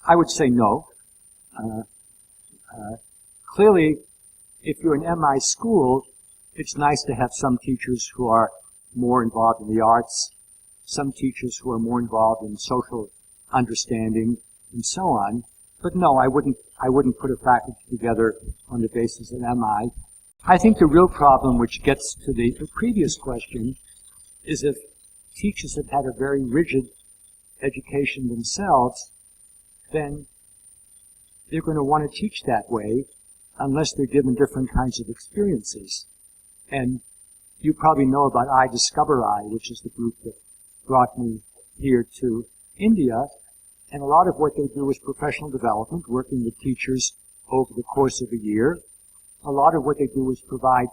I would say no. Clearly, if you're an MI school, it's nice to have some teachers who are more involved in the arts, some teachers who are more involved in social understanding, and so on. But no, I wouldn't put a faculty together on the basis of MI. I think the real problem, which gets to the previous question, is if teachers have had a very rigid education themselves, then they're going to want to teach that way unless they're given different kinds of experiences. And you probably know about iDiscover, which is the group that brought me here to India. And a lot of what they do is professional development, working with teachers over the course of a year. A lot of what they do is provide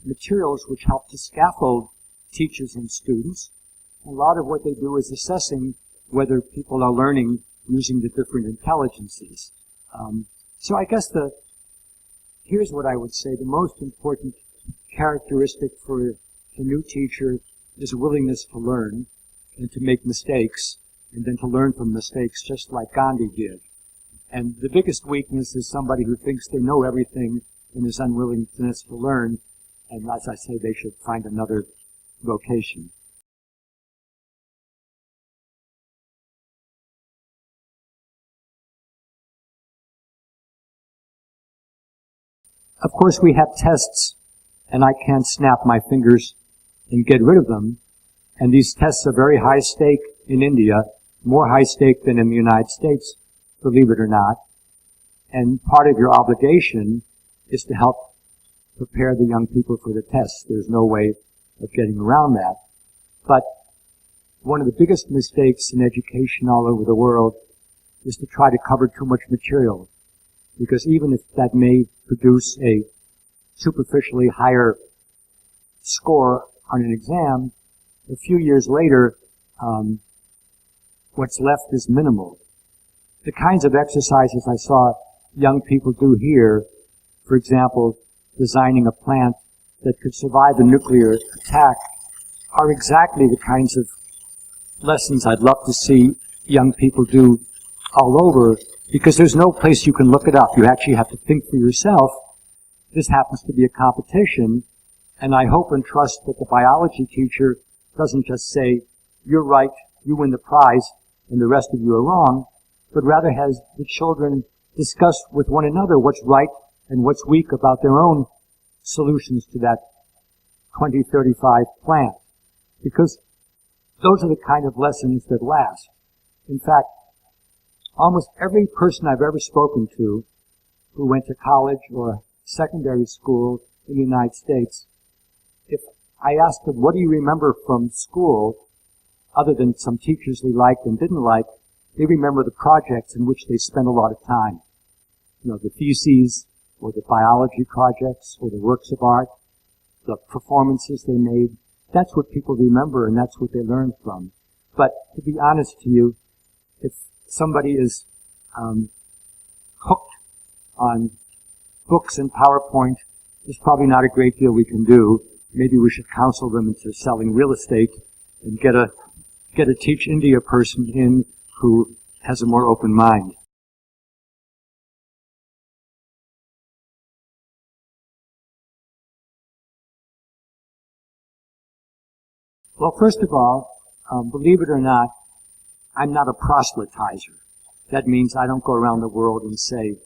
materials which help to scaffold teachers and students. A lot of what they do is assessing whether people are learning using the different intelligences. So I guess here's what I would say. The most important characteristic for a new teacher is a willingness to learn and to make mistakes, and then to learn from mistakes, just like Gandhi did. And the biggest weakness is somebody who thinks they know everything and is unwillingness to learn, and as I say, they should find another vocation. Of course, we have tests, and I can't snap my fingers and get rid of them. And these tests are very high stake in India, more high stake than in the United States, believe it or not. And part of your obligation is to help prepare the young people for the tests. There's no way of getting around that. But one of the biggest mistakes in education all over the world is to try to cover too much material. Because even if that may produce a superficially higher score on an exam, a few years later, what's left is minimal. The kinds of exercises I saw young people do here, for example, designing a plant that could survive a nuclear attack, are exactly the kinds of lessons I'd love to see young people do all over, because there's no place you can look it up. You actually have to think for yourself. This happens to be a competition, and I hope and trust that the biology teacher doesn't just say, you're right, you win the prize, and the rest of you are wrong, but rather has the children discuss with one another what's right and what's weak about their own solutions to that 2035 plan. Because those are the kind of lessons that last. In fact, almost every person I've ever spoken to who went to college or secondary school in the United States, if I asked them, what do you remember from school, other than some teachers they liked and didn't like, they remember the projects in which they spent a lot of time. You know, the theses, or the biology projects, or the works of art, the performances they made. That's what people remember, and that's what they learn from. But to be honest to you, if somebody is hooked on books and PowerPoint, there's probably not a great deal we can do. Maybe we should counsel them into selling real estate and get a Teach India person in who has a more open mind. Well, first of all, believe it or not, I'm not a proselytizer. That means I don't go around the world and say,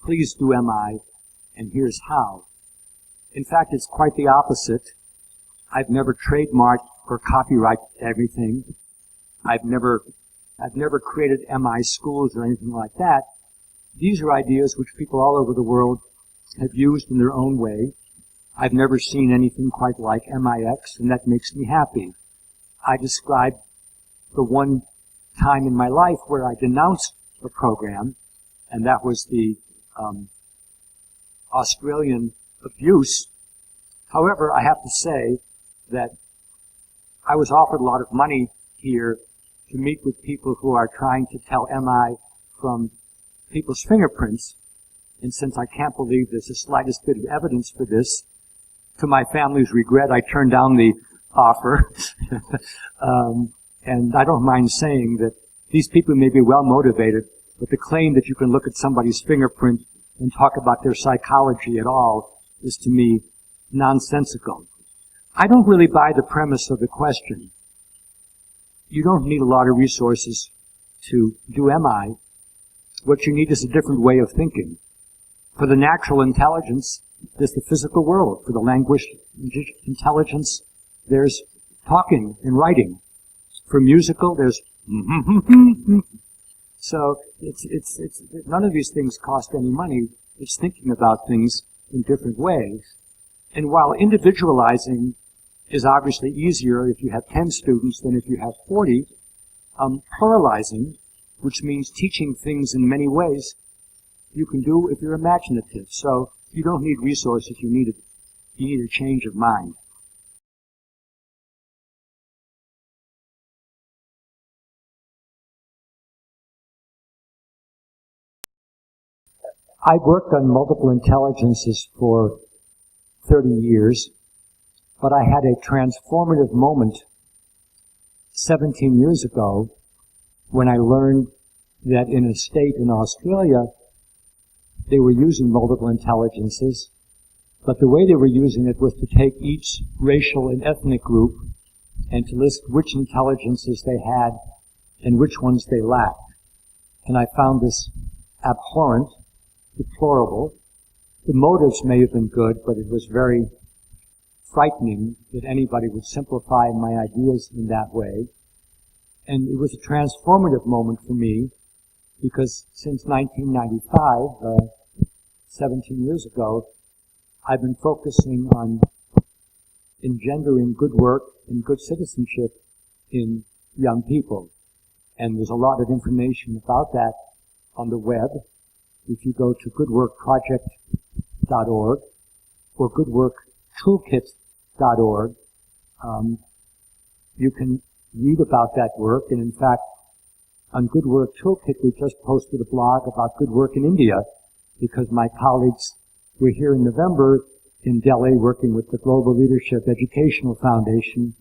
please do MI, and here's how. In fact, it's quite the opposite. I've never trademarked or copyrighted everything. I've never created MI schools or anything like that. These are ideas which people all over the world have used in their own way. I've never seen anything quite like MIX, and that makes me happy. I describe the one time in my life where I denounced a program, and that was the Australian abuse. However, I have to say that I was offered a lot of money here to meet with people who are trying to tell MI from people's fingerprints, and since I can't believe there's the slightest bit of evidence for this, to my family's regret, I turned down the offer. And I don't mind saying that these people may be well motivated, But the claim that you can look at somebody's fingerprint and talk about their psychology at all is, to me, nonsensical. I don't really buy the premise of the question. You don't need a lot of resources to do MI. What you need is a different way of thinking. For the natural intelligence, there's the physical world. For the language intelligence, there's talking and writing. For musical, there's so it's none of these things cost any money. It's thinking about things in different ways. And while individualizing is obviously easier if you have 10 students than if you have 40, pluralizing, which means teaching things in many ways, you can do if you're imaginative. So you don't need resources, you need a change of mind. I've worked on multiple intelligences for 30 years, but I had a transformative moment 17 years ago when I learned that in a state in Australia, they were using multiple intelligences, but the way they were using it was to take each racial and ethnic group and to list which intelligences they had and which ones they lacked. And I found this abhorrent, deplorable. The motives may have been good, but it was very frightening that anybody would simplify my ideas in that way. And it was a transformative moment for me because since 1995, 17 years ago, I've been focusing on engendering good work and good citizenship in young people. And there's a lot of information about that on the web. If you go to goodworkproject.org or goodworktoolkit.org, you can read about that work. And in fact, on Good Work Toolkit, we just posted a blog about good work in India because my colleagues were here in November in Delhi working with the Global Leadership Educational Foundation,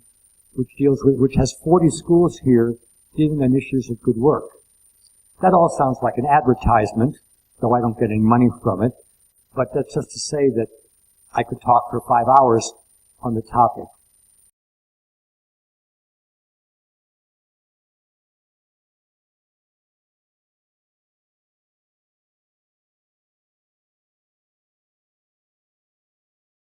which has 40 schools here dealing on issues of good work. That all sounds like an advertisement, though I don't get any money from it, but that's just to say that I could talk for 5 hours on the topic.